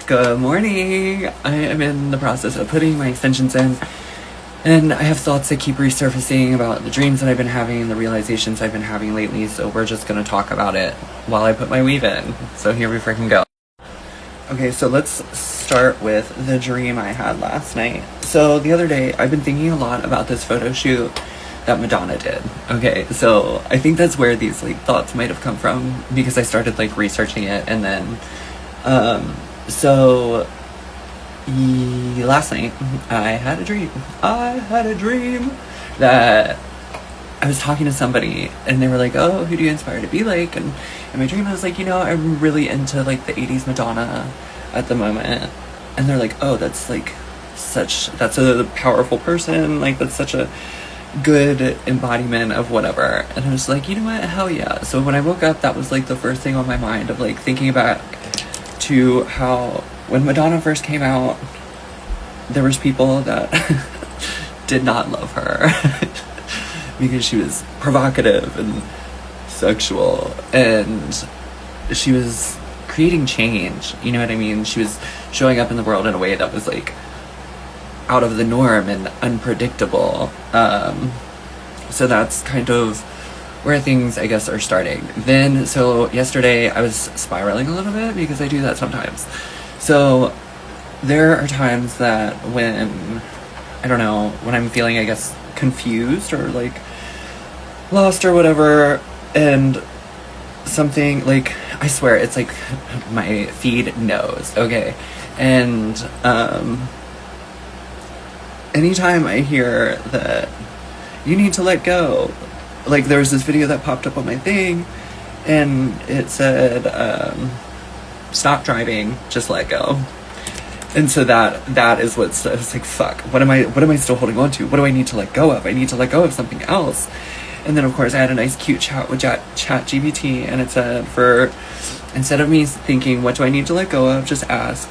Good morning. I am in the process of putting my extensions in, and I have thoughts that keep resurfacing about the dreams that I've been having and the realizations I've been having lately, so we're just gonna talk about it while I put my weave in. So here we freaking go. Okay, so let's start with the dream I had last night. So the other day, I've been thinking a lot about this photo shoot that Madonna did. Okay, so I think that's where these thoughts might have come from, because I started researching it, and then last night I had a dream. I had a dream that I was talking to somebody, and they were like, "Oh, who do you aspire to be like?" And in my dream I was like, I'm really into the 80s Madonna at the moment. And they're like, "Oh, that's that's a powerful person, that's such a good embodiment of whatever." And I was like, you know what, hell yeah. So when I woke up, that was the first thing on my mind of thinking back to how when Madonna first came out, there was people that did not love her because she was provocative and sexual, and she was creating change, you know what I mean? She was showing up in the world in a way that was out of the norm and unpredictable. So that's kind of where things, I guess, are starting. Then, so yesterday I was spiraling a little bit, because I do that sometimes. So there are times that when, I don't know, when I'm feeling, I guess, confused or lost or whatever, and something I swear it's my feed knows, okay? And anytime I hear that you need to let go, there was this video that popped up on my thing, and it said, stop driving, just let go. And so that is what's, I was like, fuck, what am I still holding on to? What do I need to let go of? I need to let go of something else. And then of course I had a nice cute chat with ChatGPT, and it said, instead of me thinking, what do I need to let go of, just ask,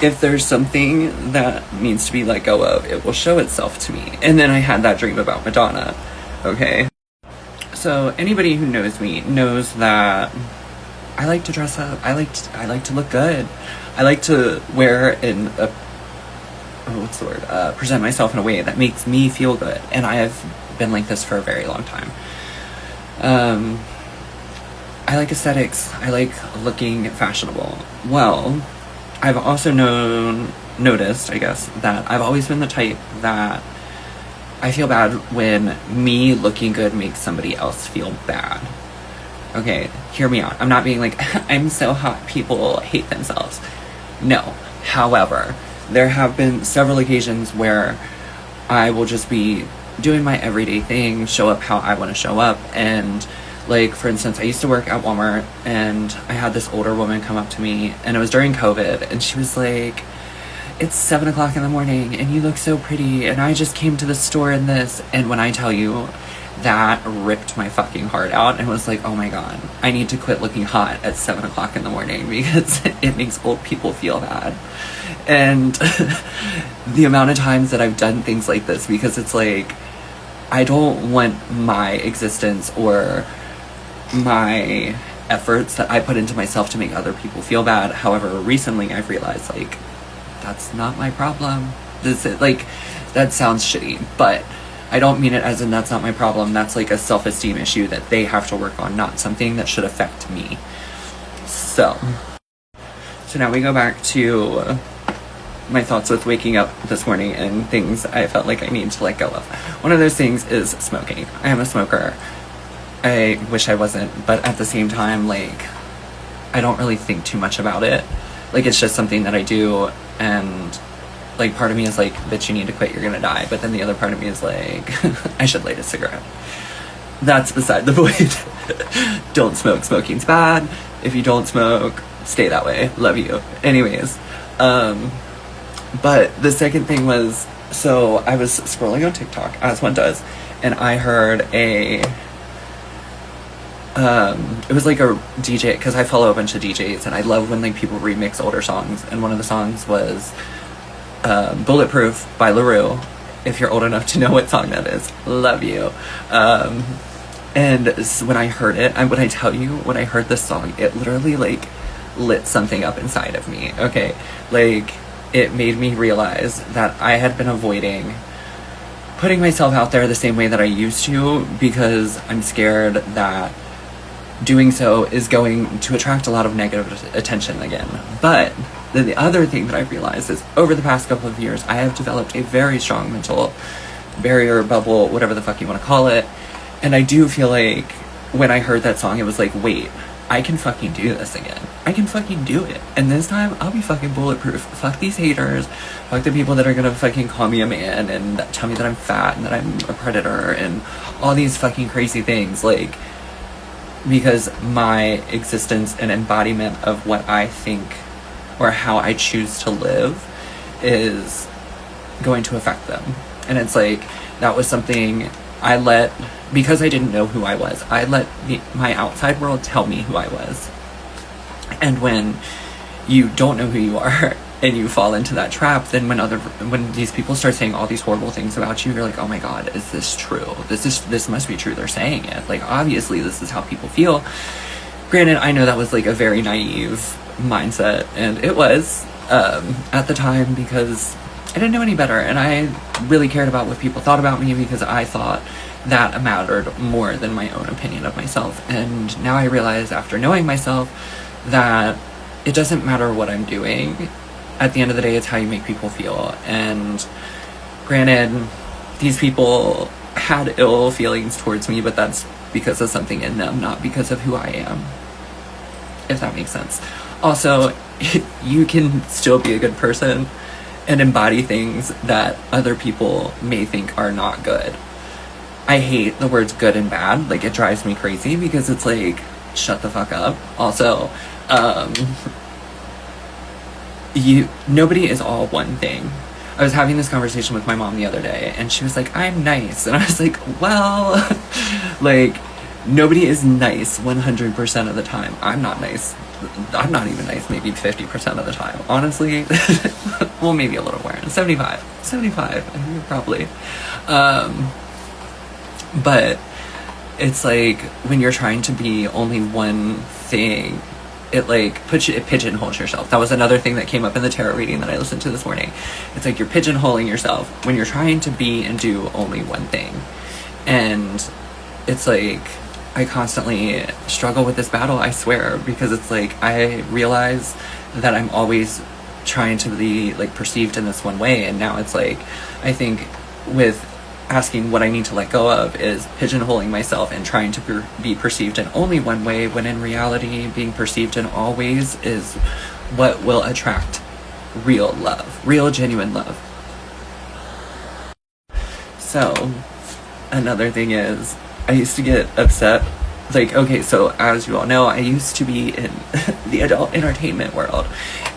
if there's something that needs to be let go of, it will show itself to me. And then I had that dream about Madonna, okay? So anybody who knows me knows that I like to dress up. I like to look good. I like to wear present myself in a way that makes me feel good. And I have been like this for a very long time. I like aesthetics. I like looking fashionable. Well, I've also noticed, I guess, that I've always been the type that I feel bad when me looking good makes somebody else feel bad. Okay, hear me out. I'm not being I'm so hot, people hate themselves. No. However, there have been several occasions where I will just be doing my everyday thing, show up how I want to show up, and for instance, I used to work at Walmart, and I had this older woman come up to me, and it was during COVID, and she was like, "It's 7 o'clock in the morning, and you look so pretty, and I just came to the store in this." And when I tell you, that ripped my fucking heart out, and was like, oh my god, I need to quit looking hot at 7 o'clock in the morning, because it makes old people feel bad. And the amount of times that I've done things like this, because it's I don't want my existence or my efforts that I put into myself to make other people feel bad. However, recently I've realized that's not my problem. This is that sounds shitty, but I don't mean it as in that's not my problem. That's a self-esteem issue that they have to work on, not something that should affect me. So now we go back to my thoughts with waking up this morning and things I felt like I need to let go of. One of those things is smoking. I am a smoker. I wish I wasn't, but at the same time, I don't really think too much about it. It's just something that I do, and part of me is bitch, you need to quit, you're gonna die. But then the other part of me is I should light a cigarette. That's beside the point. Don't smoke. Smoking's bad. If you don't smoke, stay that way. Love you. Anyways, but the second thing was, so I was scrolling on TikTok, as one does, and I heard it was a DJ, because I follow a bunch of DJs, and I love when people remix older songs, and one of the songs was Bulletproof by LaRue, if you're old enough to know what song that is. Love you. And when I heard it, when I tell you, when I heard this song, it literally lit something up inside of me, okay? Like, it made me realize that I had been avoiding putting myself out there the same way that I used to because I'm scared that doing so is going to attract a lot of negative attention again. But then the other thing that I've realized is over the past couple of years, I have developed a very strong mental barrier, bubble, whatever the fuck you want to call it. And I do feel like when I heard that song, it was like, wait, I can fucking do this again. I can fucking do it. And this time, I'll be fucking bulletproof. Fuck these haters. Fuck the people that are gonna fucking call me a man and tell me that I'm fat and that I'm a predator and all these fucking crazy things. Like, because my existence and embodiment of what I think or how I choose to live is going to affect them. And it's like, that was something I let, because I didn't know who I was, I let my outside world tell me who I was. And when you don't know who you are and you fall into that trap, then when these people start saying all these horrible things about you, you're like, oh my god, is this true? This must be true. They're saying it. Like, obviously this is how people feel. Granted, I know that was like a very naive mindset, and it was at the time, because I didn't know any better, and I really cared about what people thought about me because I thought that mattered more than my own opinion of myself. And now I realize, after knowing myself, that it doesn't matter what I'm doing. At the end of the day, it's how you make people feel. And granted, these people had ill feelings towards me, but that's because of something in them, not because of who I am, if that makes sense. Also, you can still be a good person and embody things that other people may think are not good. I hate the words good and bad. Like, it drives me crazy because it's like, shut the fuck up. Also, nobody is all one thing. I was having this conversation with my mom the other day, and she was like, I'm nice. And I was like, well, like, nobody is nice 100% of the time. I'm not nice. I'm not even nice maybe 50% of the time. Honestly, well, maybe a little more. 75, I think probably. But it's like, when you're trying to be only one thing, it like it pigeonholes yourself. That was another thing that came up in the tarot reading that I listened to this morning. It's like you're pigeonholing yourself when you're trying to be and do only one thing. And it's like, I constantly struggle with this battle, I swear, because it's like, I realize that I'm always trying to be like perceived in this one way. And now it's like, I think with asking what I need to let go of is pigeonholing myself and trying to be perceived in only one way, when in reality, being perceived in all ways is what will attract real love, real genuine love. So, another thing is, I used to get upset. Like, okay, so as you all know, I used to be in the adult entertainment world.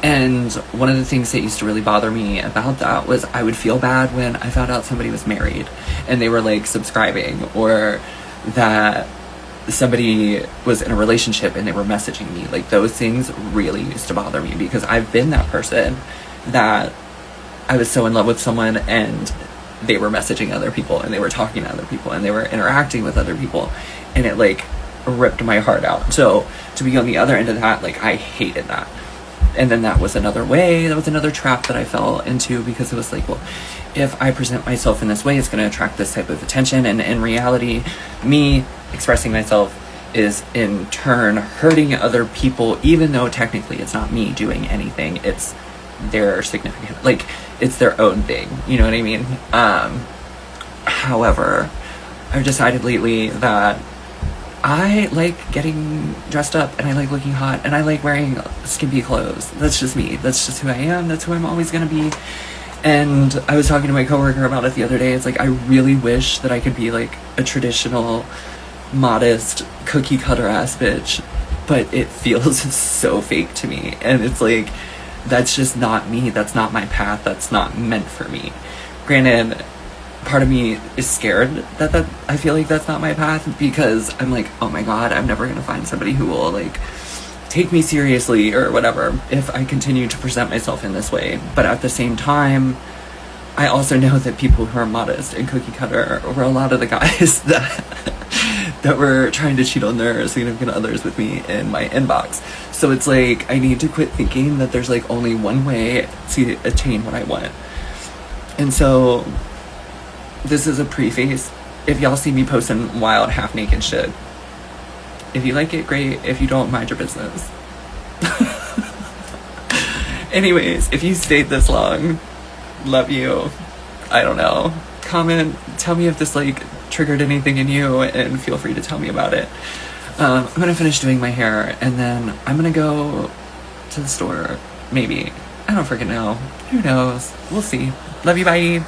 And one of the things that used to really bother me about that was I would feel bad when I found out somebody was married and they were like subscribing, or that somebody was in a relationship and they were messaging me. Like, those things really used to bother me because I've been that person that I was so in love with someone and they were messaging other people and they were talking to other people and they were interacting with other people, and it like ripped my heart out. So to be on the other end of that, like, I hated that. And then that was another trap that I fell into, because it was like, well, if I present myself in this way, it's going to attract this type of attention, and in reality, me expressing myself is in turn hurting other people, even though technically it's not me doing anything, it's their significant, like, it's their own thing, you know what I mean? However, I've decided lately that I like getting dressed up, and I like looking hot, and I like wearing skimpy clothes. That's just me. That's just who I am. That's who I'm always gonna be. And I was talking to my coworker about it the other day. It's like, I really wish that I could be like a traditional, modest, cookie cutter ass bitch, but it feels so fake to me. And it's like, that's just not me. That's not my path. That's not meant for me. Granted, part of me is scared that I feel like that's not my path, because I'm like, oh my god, I'm never gonna find somebody who will like take me seriously or whatever if I continue to present myself in this way. But at the same time, I also know that people who are modest and cookie cutter were a lot of the guys that were trying to cheat on their significant others with me in my inbox. So it's like, I need to quit thinking that there's like only one way to attain what I want. And so this is a preface. If y'all see me posting wild half naked shit, if you like it, great. If you don't, mind your business. Anyways, if you stayed this long, love you. I don't know. Comment, tell me if this like triggered anything in you, and feel free to tell me about it. I'm gonna finish doing my hair, and then I'm gonna go to the store, maybe. I don't freaking know. Who knows? We'll see. Love you, bye.